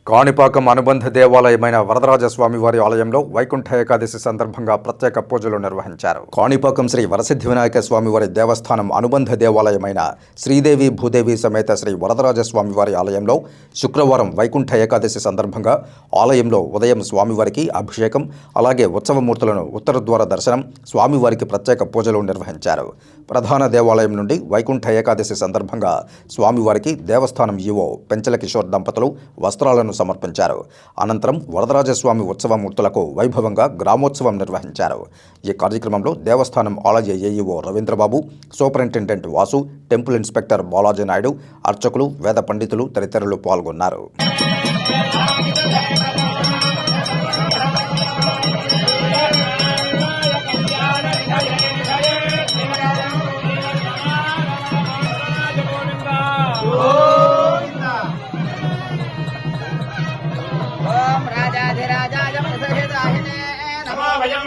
కాణిపాకం అనుబంధ దేవాలయమైన వరదరాజస్వామి వారి ఆలయంలో వైకుంఠ ఏకాదశి సందర్భంగా ప్రత్యేక పూజలు నిర్వహించారు. కాణిపాకం శ్రీ వరసిద్ధి వినాయక స్వామి వారి దేవస్థానం అనుబంధ దేవాలయమైన శ్రీదేవి భూదేవి సమేత శ్రీ వరదరాజస్వామి వారి ఆలయంలో శుక్రవారం వైకుంఠ ఏకాదశి సందర్భంగా ఆలయంలో ఉదయం స్వామివారికి అభిషేకం, అలాగే ఉత్సవమూర్తులను ఉత్తర ద్వార దర్శనం, స్వామివారికి ప్రత్యేక పూజలు నిర్వహించారు. ప్రధాన దేవాలయం నుండి వైకుంఠ ఏకాదశి సందర్భంగా స్వామివారికి దేవస్థానం ఈవో పెంచల కిషోర్ దంపతులు వస్త్రాలను సమర్పించారు. అనంతరం వరదరాజస్వామి ఉత్సవమూర్తులకు వైభవంగా గ్రామోత్సవం నిర్వహించారు. ఈ కార్యక్రమంలో దేవస్థానం ఆలయ AEO Ravindra Babu, superintendent Vasu, temple inspector Balaji Naidu, అర్చకులు, వేద పండితులు తదితరులు పాల్గొన్నారు. రాజాధిరాజాయ మనసహితాహినే నమో వయం